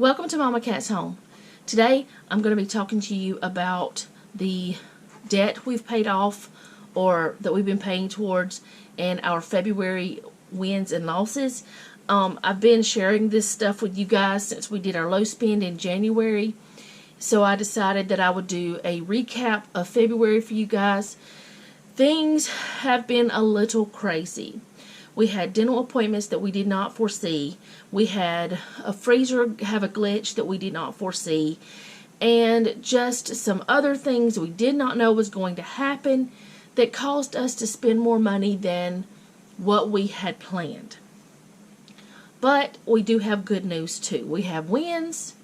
Welcome to Mama Cat's Home. Today I'm going to be talking to you about the debt we've paid off or that we've been paying towards and our February wins and losses. I've been sharing this stuff with you guys since we did our low spend in January. So I decided that I would do a recap of February for you guys. Things have been a little crazy. We had dental appointments that we did not foresee. We had a freezer have a glitch that we did not foresee. And just some other things we did not know was going to happen that caused us to spend more money than what we had planned. But we do have good news too. We have wins.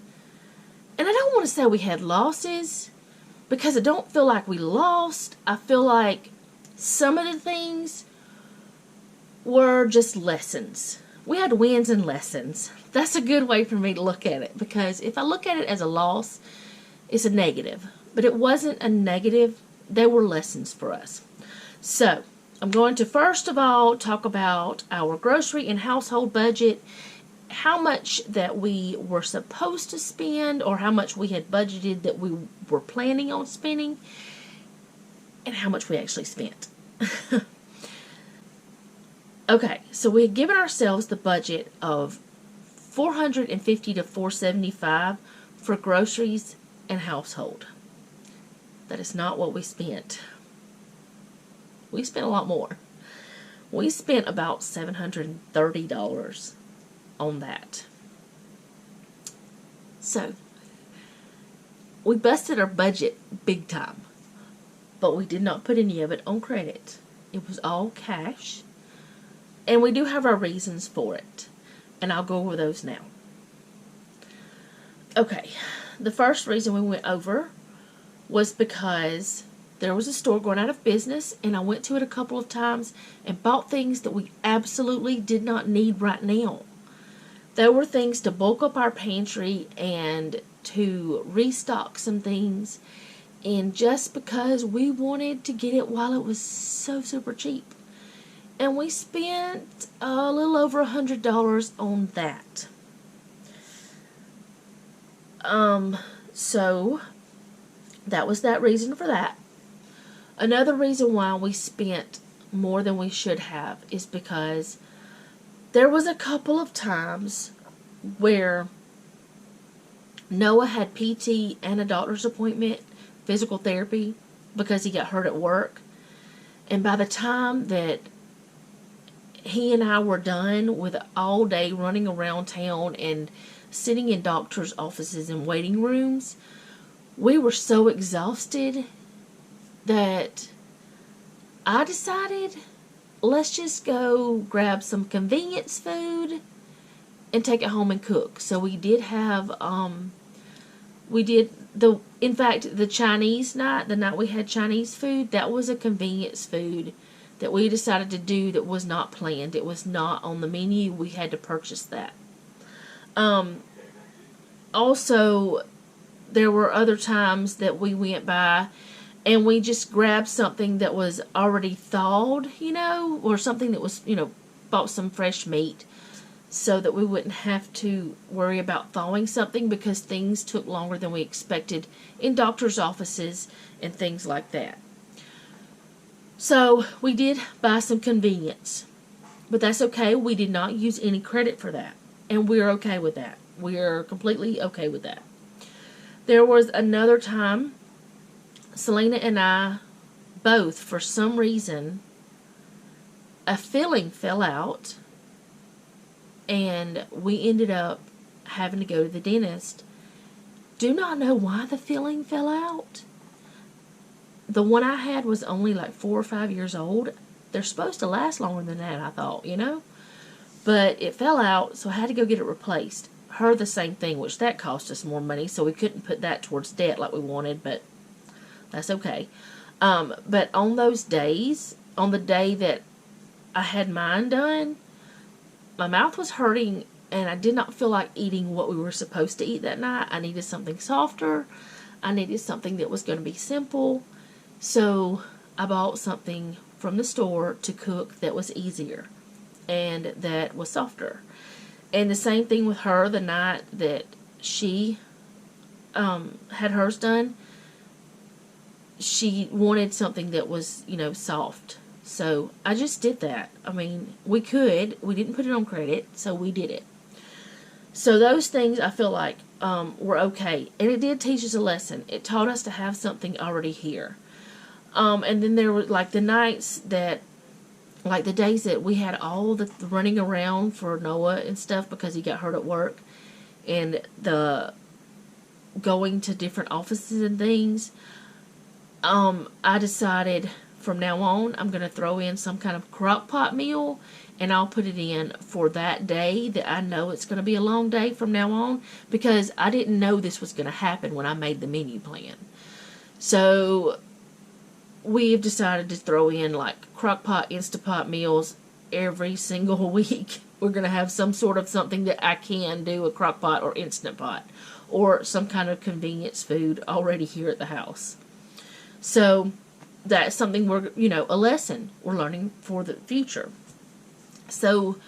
And I don't want to say we had losses because I don't feel like we lost. I feel like some of the things were just lessons. We had wins and lessons. That's a good way for me to look at it, because if I look at it as a loss, it's a negative. But it wasn't a negative. They were lessons for us. So, I'm going to first of all talk about our grocery and household budget, how much that we were supposed to spend or how much we had budgeted that we were planning on spending, and how much we actually spent. Okay, so we had given ourselves the budget of $450 to $475 for groceries and household. That is not what we spent. We spent a lot more. We spent about $730 on that. So, we busted our budget big time, but we did not put any of it on credit. It was all cash. And we do have our reasons for it. And I'll go over those now. Okay. The first reason we went over was because there was a store going out of business. And I went to it a couple of times and bought things that we absolutely did not need right now. There were things to bulk up our pantry and to restock some things. And just because we wanted to get it while it was so super cheap. And we spent a little over $100 on that. So that was that reason for that. Another reason why we spent more than we should have is because there was a couple of times where Noah had PT and a doctor's appointment, physical therapy, because he got hurt at work. And by the time that he and I were done with all day running around town and sitting in doctor's offices and waiting rooms, we were so exhausted that I decided, let's just go grab some convenience food and take it home and cook. So we did have, in fact, the Chinese night, the night we had Chinese food, that was a convenience food that we decided to do that was not planned. It was not on the menu. We had to purchase that. Also, there were other times that we went by and we just grabbed something that was already thawed, or something that was, bought some fresh meat so that we wouldn't have to worry about thawing something because things took longer than we expected in doctor's offices and things like that. So, we did buy some convenience, but that's okay. We did not use any credit for that, and we're okay with that. We're completely okay with that. There was another time, Selena and I both, for some reason, a filling fell out, and we ended up having to go to the dentist. Do not know why the filling fell out. The one I had was only like 4 or 5 years old. They're supposed to last longer than that, I thought, But it fell out, so I had to go get it replaced. Her the same thing, which that cost us more money, so we couldn't put that towards debt like we wanted, but that's okay. But on those days, on the day that I had mine done, my mouth was hurting, and I did not feel like eating what we were supposed to eat that night. I needed something softer. I needed something that was going to be simple. So I bought something from the store to cook that was easier and that was softer. And the same thing with her the night that she had hers done, she wanted something that was, soft. So I just did that. I mean, we didn't put it on credit, so we did it. So those things I feel like were okay. And it did teach us a lesson. It taught us to have something already here. And then there were like the nights that, like the days that we had all the running around for Noah and stuff because he got hurt at work. And the going to different offices and things. I decided from now on I'm going to throw in some kind of crock pot meal, and I'll put it in for that day that I know it's going to be a long day from now on, because I didn't know this was going to happen when I made the menu plan. So we've decided to throw in like crock pot, Instapot meals every single week. We're going to have some sort of something that I can do, a crock pot or Instant Pot, or some kind of convenience food already here at the house. So that's something we're, a lesson we're learning for the future. So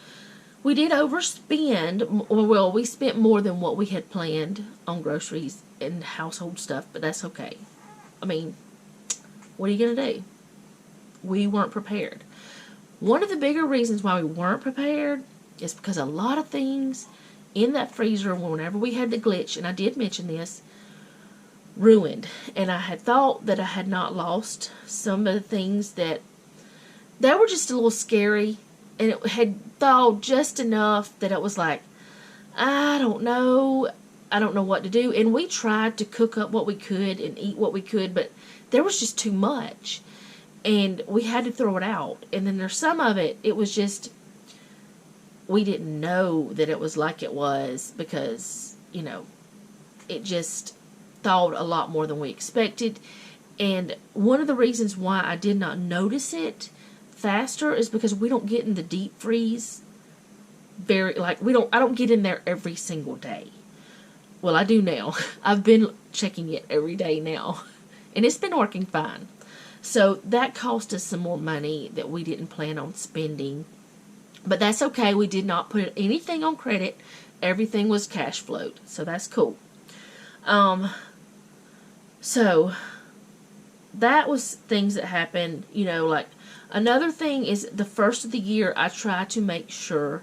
we did overspend. Well, we spent more than what we had planned on groceries and household stuff, but that's okay. I mean, what are you going to do? We weren't prepared. One of the bigger reasons why we weren't prepared is because a lot of things in that freezer, whenever we had the glitch, and I did mention this, ruined. And I had thought that I had not lost some of the things that were just a little scary, and it had thawed just enough that it was like, I don't know what to do. And we tried to cook up what we could and eat what we could, but there was just too much, and we had to throw it out. And then there's some of it, it was just, we didn't know that it was like it was, because it just thawed a lot more than we expected. And one of the reasons why I did not notice it faster is because we don't get in the deep freeze I don't get in there every single day. Well, I do now. I've been checking it every day now, and it's been working fine. So that cost us some more money that we didn't plan on spending, but that's okay. We did not put anything on credit. Everything was cash flowed, so that's cool. So that was things that happened, like another thing is the first of the year, I try to make sure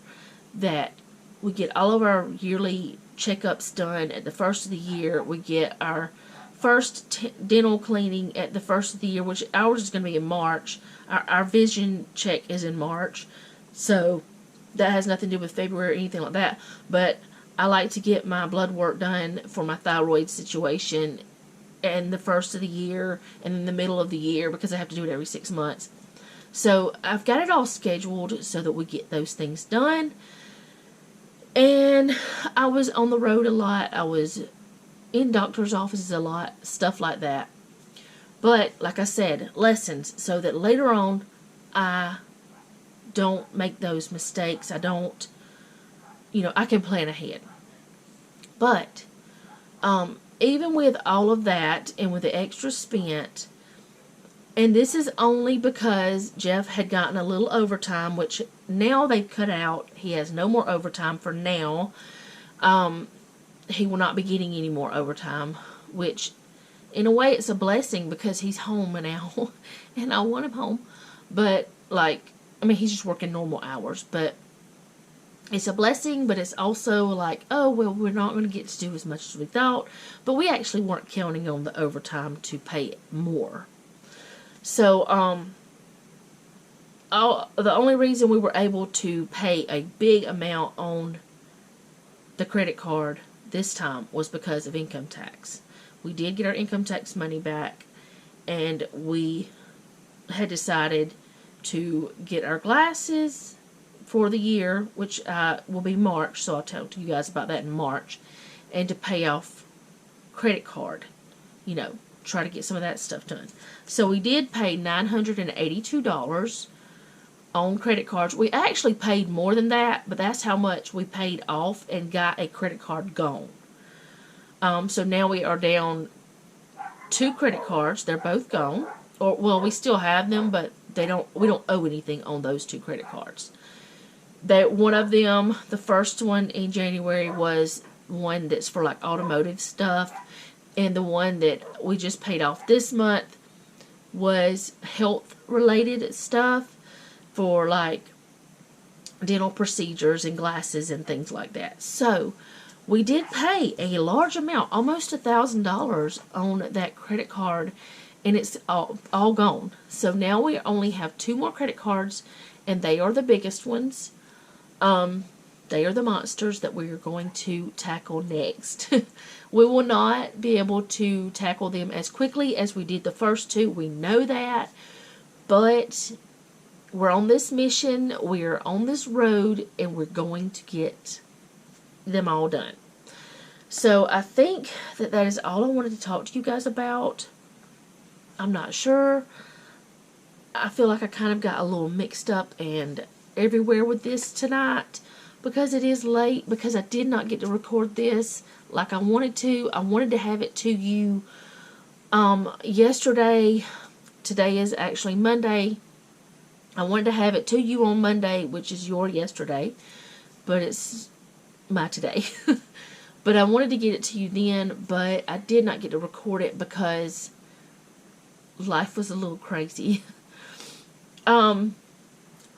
that we get all of our yearly checkups done at the first of the year. We get our first dental cleaning at the first of the year, which ours is going to be in March. Our vision check is in March, so that has nothing to do with February or anything like that. But I like to get my blood work done for my thyroid situation in the first of the year and in the middle of the year, because I have to do it every 6 months. So I've got it all scheduled so that we get those things done. And I was on the road a lot. I was in doctor's offices a lot, stuff like that. But like I said, lessons, so that later on I don't make those mistakes. I don't, I can plan ahead. But even with all of that and with the extra spent, and this is only because Jeff had gotten a little overtime, which now they've cut out. He has no more overtime for now. He will not be getting any more overtime, which in a way it's a blessing because he's home now and I want him home. But he's just working normal hours, but it's a blessing, but it's also like, oh, well, we're not going to get to do as much as we thought. But we actually weren't counting on the overtime to pay more. So, the only reason we were able to pay a big amount on the credit card this time was because of income tax. We did get our income tax money back, and we had decided to get our glasses for the year, which will be March, so I'll talk to you guys about that in March, and to pay off credit card, try to get some of that stuff done. So we did pay $982 on credit cards. We actually paid more than that, but that's how much we paid off and got a credit card gone. So now we are down 2 credit cards. They're both gone. We still have them, but we don't owe anything on those 2 credit cards. One of them, the first one in January, was one that's for like automotive stuff, and the one that we just paid off this month was health related stuff for like dental procedures and glasses and things like that. So we did pay a large amount, almost $1,000 on that credit card, and it's all gone. So now we only have 2 more credit cards, and they are the biggest ones. They are the monsters that we are going to tackle next. We will not be able to tackle them as quickly as we did the first 2. We know that. But we're on this mission. We're on this road. And we're going to get them all done. So I think that is all I wanted to talk to you guys about. I'm not sure. I feel like I kind of got a little mixed up and everywhere with this tonight, because it is late, because I did not get to record this like I wanted to. I wanted to have it to you yesterday. Today is actually Monday. I wanted to have it to you on Monday, which is your yesterday, but it's my today. But I wanted to get it to you then, but I did not get to record it because life was a little crazy.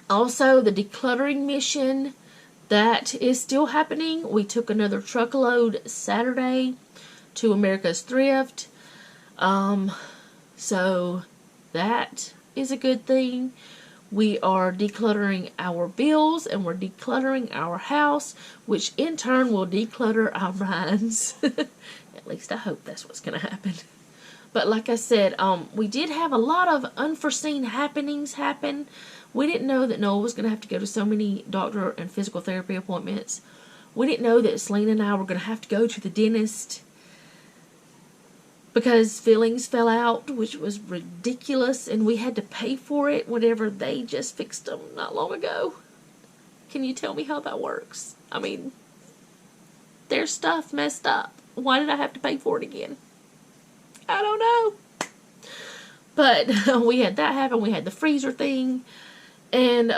Also, the decluttering mission, that is still happening. We took another truckload Saturday to America's Thrift. So that is a good thing. We are decluttering our bills, and we're decluttering our house, which in turn will declutter our minds. At least I hope that's what's going to happen. But like I said, we did have a lot of unforeseen happenings happen. We didn't know that Noah was going to have to go to so many doctor and physical therapy appointments. We didn't know that Selena and I were going to have to go to the dentist because fillings fell out, which was ridiculous, and we had to pay for it whenever they just fixed them not long ago. Can you tell me how that works? I mean, their stuff messed up. Why did I have to pay for it again? I don't know. But we had that happen. We had the freezer thing. And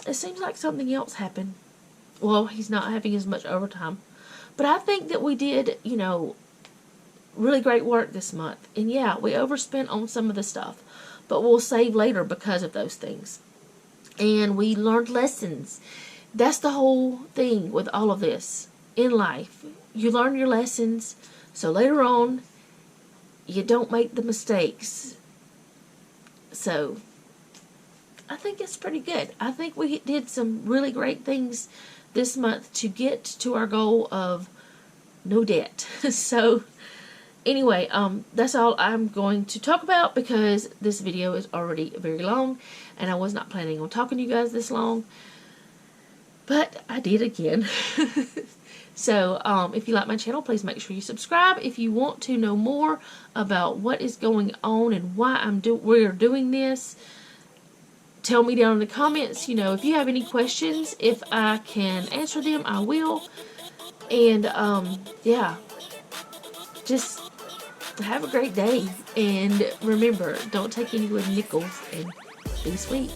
it seems like something else happened. Well, he's not having as much overtime. But I think that we did, really great work this month. And yeah, we overspent on some of the stuff. But we'll save later because of those things. And we learned lessons. That's the whole thing with all of this in life. You learn your lessons. So later on, you don't make the mistakes. So I think it's pretty good. I think we did some really great things this month to get to our goal of no debt. So anyway, that's all I'm going to talk about, because this video is already very long and I was not planning on talking to you guys this long, but I did again. So, if you like my channel, please make sure you subscribe. If you want to know more about what is going on and why we're doing this, tell me down in the comments. If you have any questions, if I can answer them, I will. And, yeah, just have a great day. And remember, don't take any with nickels, and be sweet.